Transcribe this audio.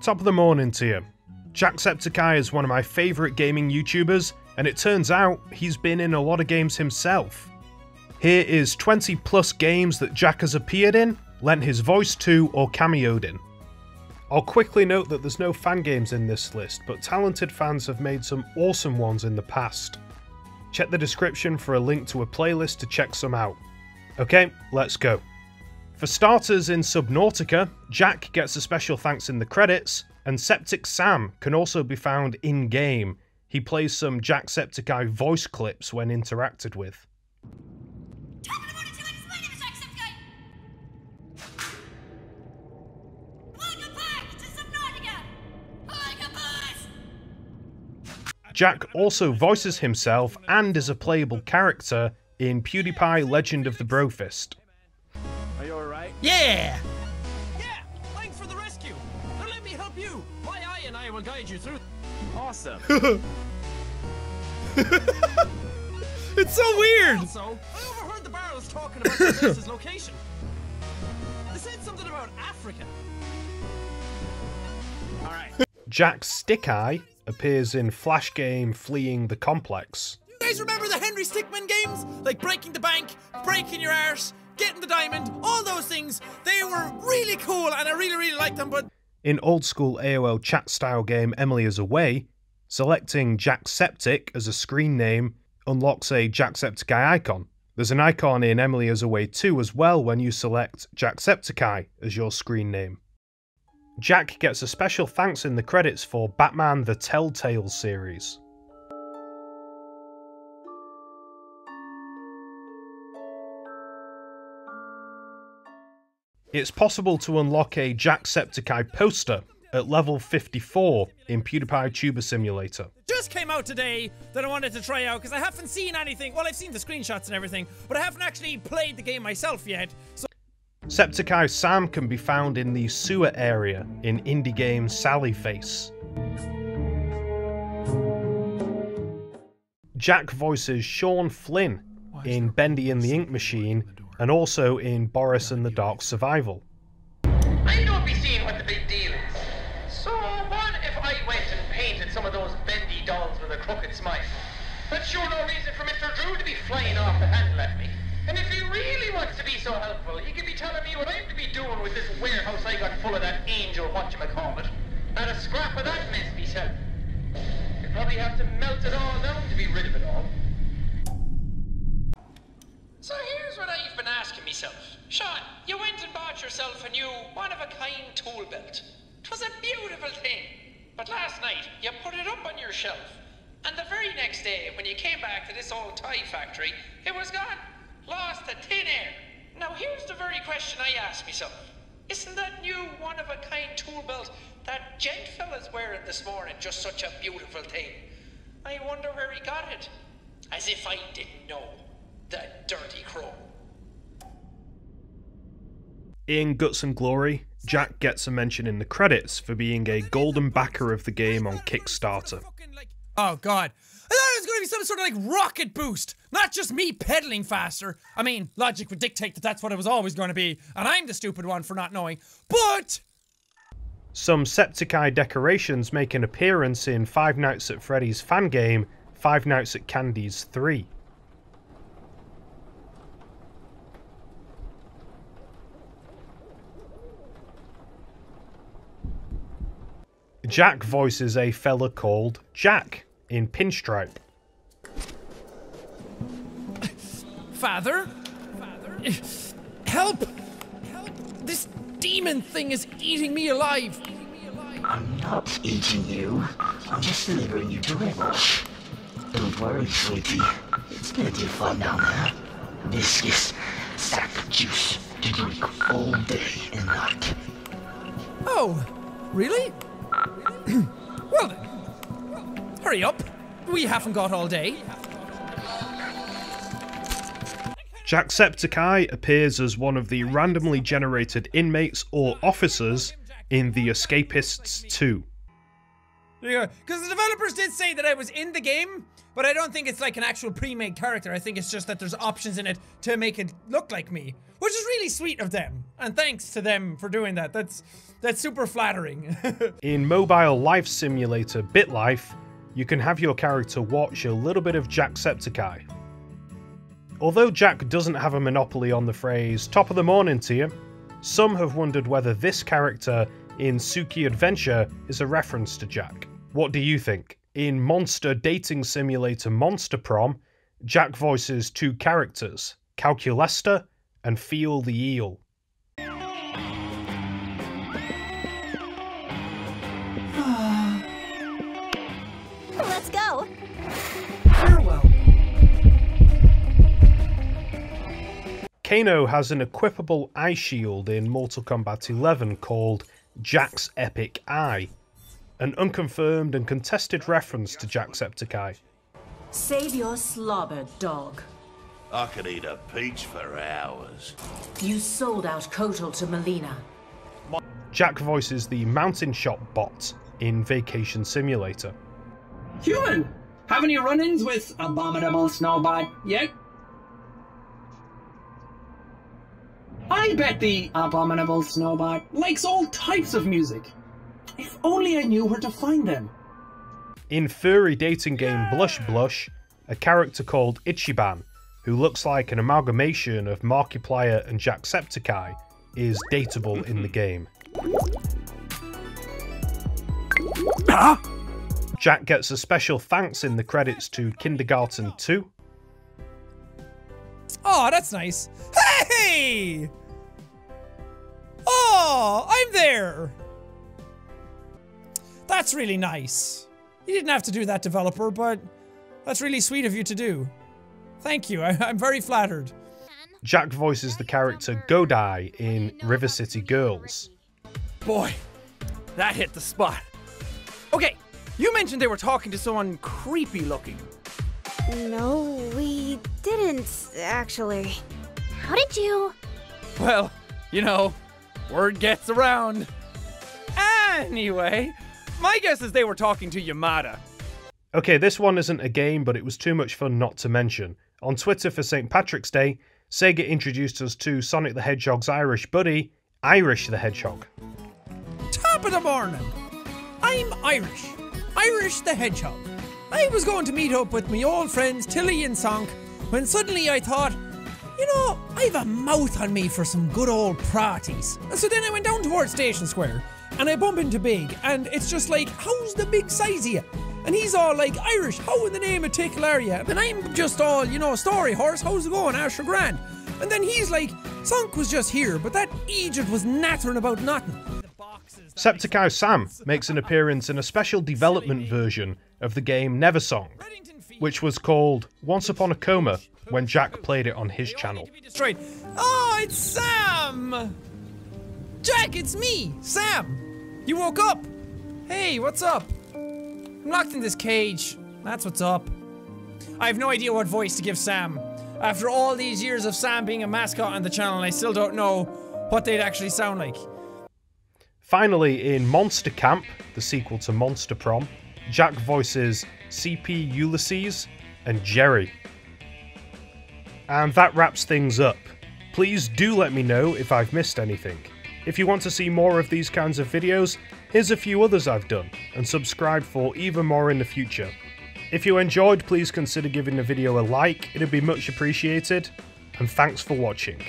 Top of the morning to you. Jacksepticeye is one of my favourite gaming YouTubers, and it turns out he's been in a lot of games himself. Here is 20 plus games that Jack has appeared in, lent his voice to, or cameoed in. I'll quickly note that there's no fan games in this list, but talented fans have made some awesome ones in the past. Check the description for a link to a playlist to check some out. Okay, let's go. For starters, in Subnautica, Jack gets a special thanks in the credits, and Septic Sam can also be found in-game. He plays some Jacksepticeye voice clips when interacted with. Top of the morning to you, my name is Jacksepticeye! Welcome back to Subnautica! Welcome, boys! Jack also voices himself and is a playable character in PewDiePie Legend of the Brofist. Are you alright? Yeah! Yeah! Thanks for the rescue! Now let me help you! My eye and I will guide you through. Awesome! It's so weird! Also, I overheard the barrels talking about the place's location. They said something about Africa. Alright. Jacksepticeye appears in Flash game Fleeing the Complex. You guys remember the Henry Stickmin games? Like breaking the bank, breaking your arse, getting the diamond, all those things. They were really cool and I really liked them, but... In old school AOL chat style game Emily is Away, selecting Jackseptic as a screen name unlocks a Jacksepticeye icon. There's an icon in Emily is Away 2 as well when you select Jacksepticeye as your screen name. Jack gets a special thanks in the credits for Batman the Telltale series. It's possible to unlock a Jacksepticeye poster at level 54 in PewDiePie Tuber Simulator. Just came out today that I wanted to try out because I haven't seen anything. Well, I've seen the screenshots and everything, but I haven't actually played the game myself yet. So Septiceye Sam can be found in the sewer area in indie game Sally Face. Jack voices Sean Flynn in Bendy and the Ink Machine and also in Boris and the Dark Survival. I don't be seeing what the big deal is. So what if I went and painted some of those bendy dolls with a crooked smile? That's sure no reason for Mr. Drew to be flying off the handle at me. And if he really wants to be so helpful, he could be telling me what I'm to be doing with this warehouse I got full of that angel whatchamacallit. Not a scrap of that mess myself. You'd probably have to melt it all down to be rid of it all. So here's what I've been asking myself. Sean, you went and bought yourself a new, one-of-a-kind tool belt. 'Twas a beautiful thing. But last night, you put it up on your shelf. And the very next day, when you came back to this old toy factory, it was gone. Lost to thin air. Now here's the very question I asked myself. Isn't that new one-of-a-kind tool belt that gent fella's wearing this morning just such a beautiful thing? I wonder where he got it. As if I didn't know. The dirty crow. In Guts and Glory, Jack gets a mention in the credits for being a golden backer of the game on Kickstarter. oh god. I thought it was going to be some sort of like rocket boost, not just me pedaling faster. I mean, logic would dictate that that's what it was always going to be, and I'm the stupid one for not knowing, but... Some Septiceye decorations make an appearance in Five Nights at Freddy's fan game, Five Nights at Candy's 3. Jack voices a fella called Jack in Pinstripe. Father? Help! Help! This demon thing is eating me alive! I'm not eating you. I'm just delivering you to Rebels. Don't worry, sweetie. It's plenty of fun down there. Viscous, sack of juice to drink all day and night. Oh, really? Well then, hurry up. We haven't got all day. Jacksepticeye appears as one of the randomly generated inmates or officers in The Escapists 2. There you go. Because the developers did say that I was in the game, but I don't think it's like an actual pre-made character. I think it's just that there's options in it to make it look like me, which is really sweet of them. And thanks to them for doing that. That's super flattering. In mobile life simulator BitLife, you can have your character watch a little bit of Jacksepticeye. Although Jack doesn't have a monopoly on the phrase "top of the morning to you," some have wondered whether this character in Suki Adventure is a reference to Jack. What do you think? In monster dating simulator Monster Prom, Jack voices two characters, Calculester and Feel the Eel. Let's go. Farewell. Kano has an equipable eye shield in Mortal Kombat 11 called Jack's Epic Eye, an unconfirmed and contested reference to Jacksepticeye. Save your slobber, dog. I could eat a peach for hours. You sold out Kotal to Melina. Jack voices the Mountain Shop bot in Vacation Simulator. Human, have any run-ins with Abominable Snowbot yet? I bet the Abominable Snowbot likes all types of music. If only I knew where to find them. In furry dating game Blush Blush, a character called Ichiban, who looks like an amalgamation of Markiplier and Jacksepticeye, is dateable in the game. Jack gets a special thanks in the credits to Kindergarten 2. Oh, that's nice. Hey! Oh, I'm there! That's really nice. You didn't have to do that, developer, but that's really sweet of you to do. Thank you, I'm very flattered. Jack voices the character Godai in River City Girls. Boy, that hit the spot. Okay, you mentioned they were talking to someone creepy looking. No, we didn't, actually. How did you? Well, you know, word gets around. Anyway, my guess is they were talking to Yamada. Okay, this one isn't a game, but it was too much fun not to mention. On Twitter for St. Patrick's Day, Sega introduced us to Sonic the Hedgehog's Irish buddy, Irish the Hedgehog. Top of the morning. I'm Irish. Irish the Hedgehog. I was going to meet up with my old friends Tilly and Sonk when suddenly I thought, you know, I've a mouth on me for some good old parties. And so then I went down towards Station Square and I bump into Big and it's just like, how's the big size of you? And he's all like, Irish, how in the name of tickle are you? And I'm just all, you know, story horse, how's it going, Asher Grand? And then he's like, Sonk was just here, but that Egypt was nattering about nothing. Septiceye Sam makes an appearance in a special development version of the game Neversong, which was called Once Upon a Coma when Jack played it on his channel. Oh, it's Sam! Jack, it's me, Sam! You woke up! Hey, what's up? I'm locked in this cage. That's what's up. I have no idea what voice to give Sam. After all these years of Sam being a mascot on the channel, I still don't know what they'd actually sound like. Finally, in Monster Camp, the sequel to Monster Prom, Jack voices CP Ulysses and Jerry. And that wraps things up. Please do let me know if I've missed anything. If you want to see more of these kinds of videos, here's a few others I've done, and subscribe for even more in the future. If you enjoyed, please consider giving the video a like, it'd be much appreciated, and thanks for watching.